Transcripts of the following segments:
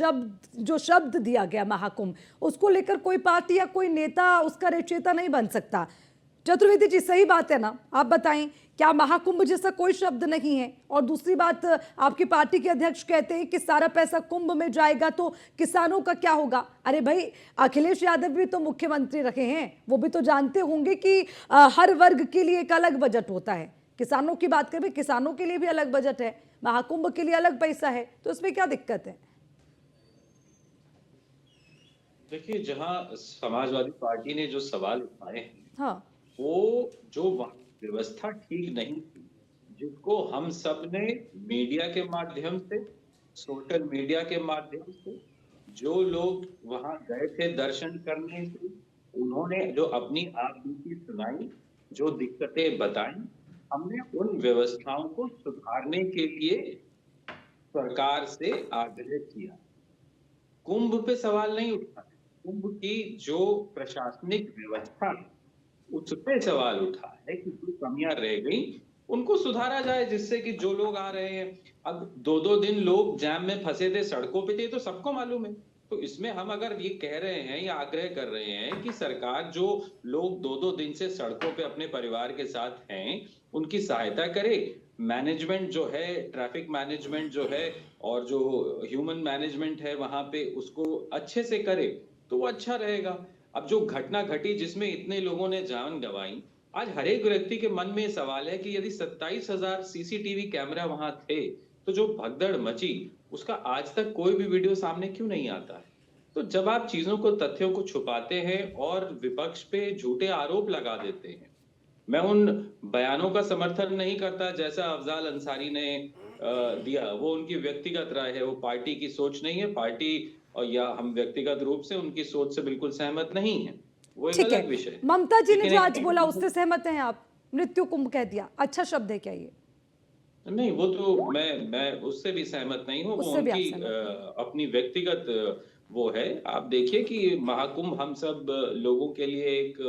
जो शब्द दिया गया महाकुंभ, उसको लेकर कोई पार्टी या कोई नेता उसका रचयिता नहीं बन सकता। चतुर्वेदी जी, सही बात है ना? आप बताएं, क्या महाकुंभ जैसा कोई शब्द नहीं है? और दूसरी बात, आपकी पार्टी के अध्यक्ष कहते हैं कि सारा पैसा कुंभ में जाएगा तो किसानों का क्या होगा? अरे भाई, अखिलेश यादव भी तो मुख्यमंत्री रहे हैं, वो भी तो जानते होंगे कि हर वर्ग के लिए एक अलग बजट होता है। किसानों की बात करें, किसानों के लिए भी अलग बजट है, महाकुंभ के लिए अलग पैसा है, तो इसमें क्या दिक्कत है? देखिए, जहां समाजवादी पार्टी ने जो सवाल उठाए हैं, हाँ। वो जो वहाँ व्यवस्था ठीक नहीं थी, जिसको हम सब ने मीडिया के माध्यम से, सोशल मीडिया के माध्यम से, जो लोग वहां गए थे दर्शन करने से, उन्होंने जो अपनी आप बीती सुनाई, जो दिक्कतें बताई, हमने उन व्यवस्थाओं को सुधारने के लिए सरकार से आग्रह किया। कुंभ पे सवाल नहीं उठा है। कुंभ की जो प्रशासनिक व्यवस्था है, उस पे सवाल उठा है कि जो कमियां रह गई, उनको सुधारा जाए, जिससे कि जो लोग आ रहे हैं, अब 2-2 दिन लोग जाम में फंसे थे, सड़कों पे थे, तो सबको मालूम है। तो इसमें हम अगर ये कह रहे हैं या आग्रह कर रहे हैं कि सरकार जो लोग 2-2 दिन से सड़कों पे अपने परिवार के साथ हैं, उनकी सहायता करे, मैनेजमेंट जो है, ट्रैफिक मैनेजमेंट जो है और जो ह्यूमन मैनेजमेंट है वहां पे, उसको अच्छे से करे, तो वो अच्छा रहेगा। अब जो घटना घटी जिसमें इतने लोगों ने जान गंवाई, आज हर एक व्यक्ति के मन में सवाल है कि यदि 27,000 सीसीटीवी कैमरा वहां थे, तो जो भगदड़ मची, उसका आज तक कोई भी वीडियो सामने क्यों नहीं आता है? तो जब आप चीजों को, तथ्यों को छुपाते हैं और विपक्ष पे झूठे आरोप लगा देते हैं, मैं उन बयानों का समर्थन नहीं करता जैसा अफजाल अंसारी ने दिया। वो उनकी व्यक्तिगत राय है, वो पार्टी की सोच नहीं है। पार्टी या हम व्यक्तिगत रूप से उनकी सोच से बिल्कुल सहमत नहीं है, वो एक ठीक है। अलग विषय है। ममता जी ने लेकिन जो एक आज बोला उससे सहमत हैं आप? मृत्यु कुंभ कह दिया, अच्छा शब्द है क्या ये? नहीं, वो तो मैं उससे भी सहमत नहीं हूँ। वो उससे भी आप उनकी सहमत नहीं है? अपनी व्यक्तिगत वो है। आप देखिए कि महाकुंभ हम सब लोगों के लिए एक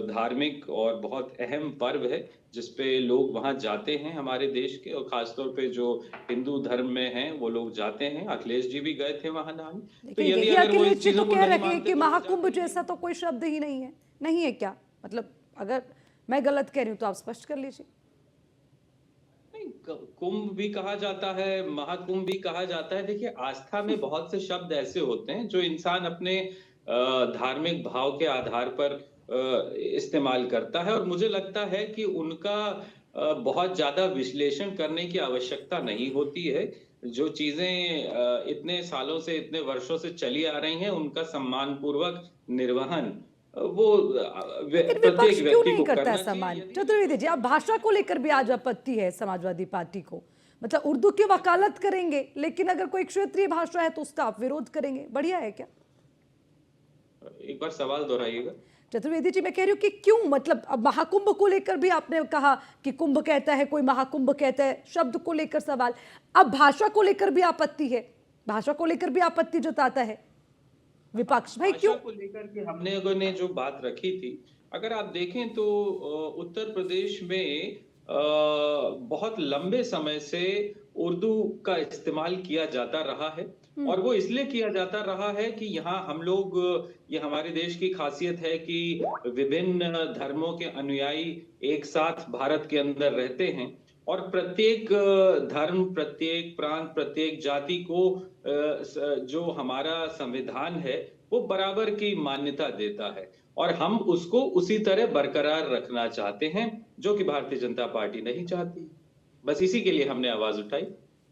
धार्मिक और बहुत अहम पर्व है, जिसपे लोग वहां जाते हैं हमारे देश के, और खासतौर पे जो हिंदू धर्म में हैं वो लोग जाते हैं। अखिलेश जी भी गए थे वहां नहाने। तो देखिए, यदि यही अगर वो अखिलेश इस जी तो चीजों को कह नहीं रहे हैं मानते कि तो वो महाकुंभ जाते ही जैसा नहीं। तो कोई शब्द ही नहीं है। नहीं है क्या? मतलब अगर मैं गलत कह रही हूं तो आप स्पष्ट कर लीजिए। नहीं, कुंभ भी कहा जाता है, महाकुंभ भी कहा जाता है। देखिए, आस्था में बहुत से शब्द ऐसे होते हैं जो इंसान अपने धार्मिक भाव के आधार पर इस्तेमाल करता है, और मुझे लगता है कि उनका बहुत ज्यादा विश्लेषण करने की आवश्यकता नहीं होती है। जो चीजें इतने सालों से, इतने वर्षों से चली आ रही हैं, उनका सम्मान पूर्वक निर्वहन वो लेकिन विपक्ष प्रत्येक क्यों व्यक्ति नहीं को करता है करना चाहिए। सम्मान? यदि चतुर्वेदी जी, आप भाषा को लेकर भी आज आपत्ति है समाजवादी पार्टी को, मतलब उर्दू की वकालत करेंगे, लेकिन अगर कोई क्षेत्रीय भाषा है तो उसका आप विरोध करेंगे। बढ़िया है क्या? एक बार सवाल दोहराइएगा। चतुर्वेदी जी, मैं कह रही हूँ कि क्यों, मतलब अब महाकुंभ को लेकर भी आपने कहा कि कुंभ कहता है, कोई महाकुंभ कहता है, शब्द को लेकर सवाल। अब भाषा को लेकर भी आपत्ति है, भाषा को लेकर भी आपत्ति जताता है विपक्ष। भाई भाषा क्यों? को लेकर के हमने लोगों ने जो बात रखी थी, अगर आप देखें तो उत्तर प्रदेश में बहुत लंबे समय से उर्दू का इस्तेमाल किया जाता रहा है, और वो इसलिए किया जाता रहा है कि यहाँ हम लोग, ये हमारे देश की खासियत है कि विभिन्न धर्मों के अनुयायी एक साथ भारत के अंदर रहते हैं, और प्रत्येक धर्म, प्रत्येक प्रांत, प्रत्येक जाति को जो हमारा संविधान है, वो बराबर की मान्यता देता है, और हम उसको उसी तरह बरकरार रखना चाहते हैं, जो कि भारतीय जनता पार्टी नहीं चाहती। बस इसी के लिए हमने आवाज उठाई।